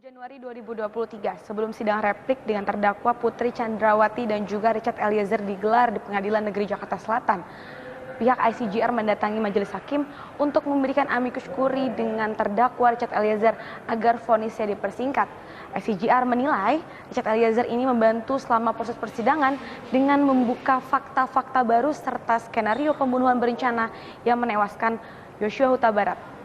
Januari 2023, sebelum sidang replik dengan terdakwa Putri Chandrawati dan juga Richard Eliezer digelar di Pengadilan Negeri Jakarta Selatan, pihak ICJR mendatangi majelis hakim untuk memberikan amicus curiae dengan terdakwa Richard Eliezer agar vonisnya dipersingkat. ICJR menilai Richard Eliezer ini membantu selama proses persidangan dengan membuka fakta-fakta baru serta skenario pembunuhan berencana yang menewaskan Joshua Huta Barat.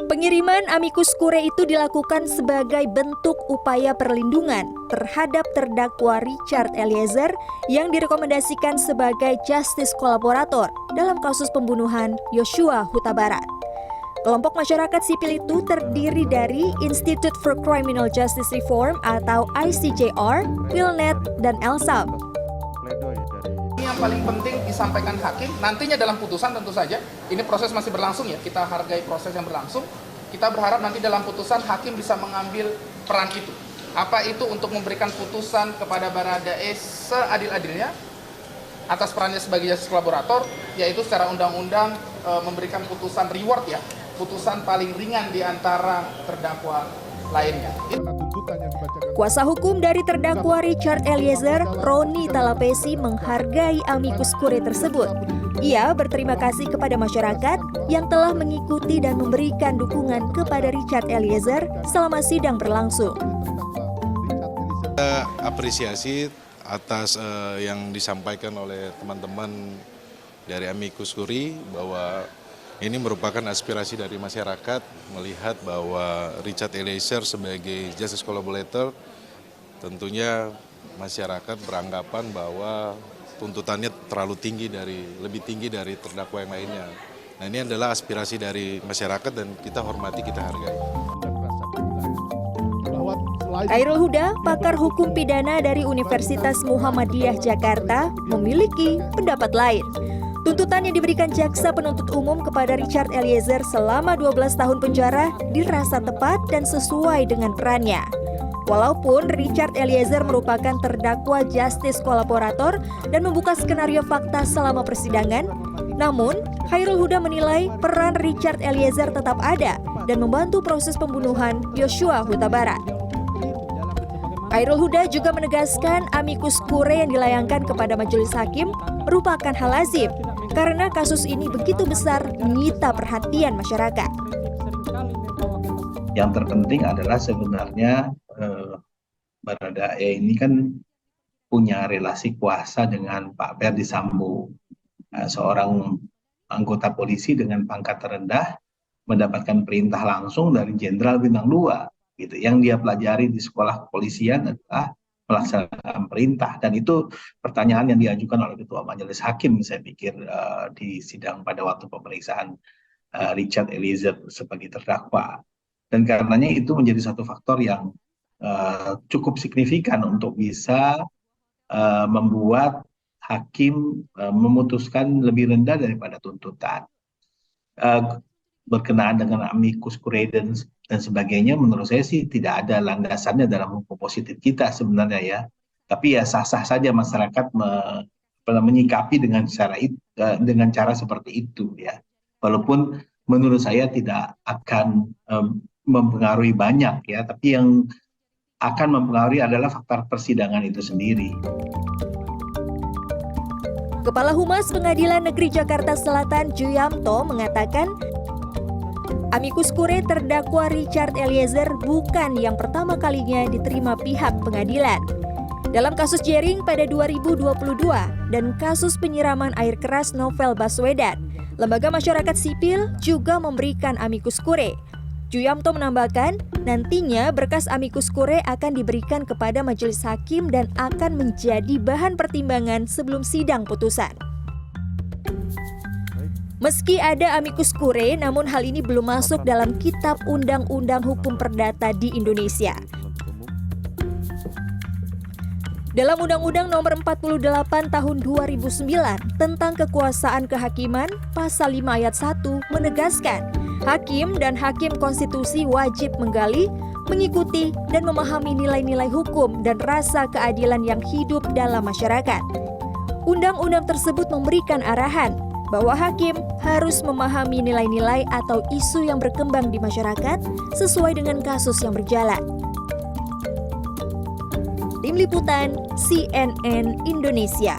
Pengiriman amicus curiae itu dilakukan sebagai bentuk upaya perlindungan terhadap terdakwa Richard Eliezer yang direkomendasikan sebagai justice kolaborator dalam kasus pembunuhan Joshua Huta Barat. Kelompok masyarakat sipil itu terdiri dari Institute for Criminal Justice Reform atau ICJR, Wilnet, dan Elsam. Yang paling penting disampaikan hakim, nantinya dalam putusan tentu saja, ini proses masih berlangsung ya, kita hargai proses yang berlangsung, kita berharap nanti dalam putusan hakim bisa mengambil peran itu. Apa itu untuk memberikan putusan kepada Baradae seadil-adilnya atas perannya sebagai justice kolaborator, yaitu secara undang-undang memberikan putusan reward ya, putusan paling ringan di antara terdakwa lainnya. Kuasa hukum dari terdakwa Richard Eliezer, Roni Talapesi, menghargai amicus curiae tersebut. Ia berterima kasih kepada masyarakat yang telah mengikuti dan memberikan dukungan kepada Richard Eliezer selama sidang berlangsung. Apresiasi atas yang disampaikan oleh teman-teman dari amicus curiae bahwa ini merupakan aspirasi dari masyarakat melihat bahwa Richard Eliezer sebagai justice collaborator, tentunya masyarakat beranggapan bahwa tuntutannya lebih tinggi dari terdakwa yang lainnya. Nah, ini adalah aspirasi dari masyarakat dan kita hormati, kita hargai. Khairul Huda, pakar hukum pidana dari Universitas Muhammadiyah Jakarta, memiliki pendapat lain. Tuntutan yang diberikan jaksa penuntut umum kepada Richard Eliezer selama 12 tahun penjara dirasa tepat dan sesuai dengan perannya. Walaupun Richard Eliezer merupakan terdakwa justice kolaborator dan membuka skenario fakta selama persidangan, namun Khairul Huda menilai peran Richard Eliezer tetap ada dan membantu proses pembunuhan Joshua Huta Barat. Khairul Huda juga menegaskan amicus curiae yang dilayangkan kepada majelis hakim merupakan hal lazim karena kasus ini begitu besar menyita perhatian masyarakat. Yang terpenting adalah sebenarnya Baradae ini kan punya relasi kuasa dengan Pak Ferdy Sambo, seorang anggota polisi dengan pangkat terendah mendapatkan perintah langsung dari Jenderal Bintang 2, gitu. Yang dia pelajari di sekolah kepolisian adalah melaksanakan perintah, dan itu pertanyaan yang diajukan oleh Ketua Majelis Hakim saya pikir di sidang pada waktu pemeriksaan Richard Eliezer sebagai terdakwa, dan karenanya itu menjadi satu faktor yang cukup signifikan untuk bisa membuat hakim memutuskan lebih rendah daripada tuntutan. Berkenaan dengan amicus curiae dan sebagainya, menurut saya sih tidak ada landasannya dalam hukum positif kita sebenarnya ya. Tapi ya sah-sah saja masyarakat menyikapi dengan cara seperti itu ya. Walaupun menurut saya tidak akan mempengaruhi banyak ya, tapi yang akan mempengaruhi adalah faktor persidangan itu sendiri. Kepala Humas Pengadilan Negeri Jakarta Selatan Juyamto mengatakan, amicus curiae terdakwa Richard Eliezer bukan yang pertama kalinya diterima pihak pengadilan. Dalam kasus Jering pada 2022 dan kasus penyiraman air keras Novel Baswedan, lembaga masyarakat sipil juga memberikan amicus curiae. Juyamto menambahkan, nantinya berkas amicus curiae akan diberikan kepada majelis hakim dan akan menjadi bahan pertimbangan sebelum sidang putusan. Meski ada amicus curiae, namun hal ini belum masuk dalam Kitab Undang-Undang Hukum Perdata di Indonesia. Dalam Undang-Undang Nomor 48 Tahun 2009 tentang Kekuasaan Kehakiman, Pasal 5 Ayat 1 menegaskan, hakim dan hakim konstitusi wajib menggali, mengikuti, dan memahami nilai-nilai hukum dan rasa keadilan yang hidup dalam masyarakat. Undang-undang tersebut memberikan arahan bahwa hakim harus memahami nilai-nilai atau isu yang berkembang di masyarakat sesuai dengan kasus yang berjalan. Tim Liputan CNN Indonesia.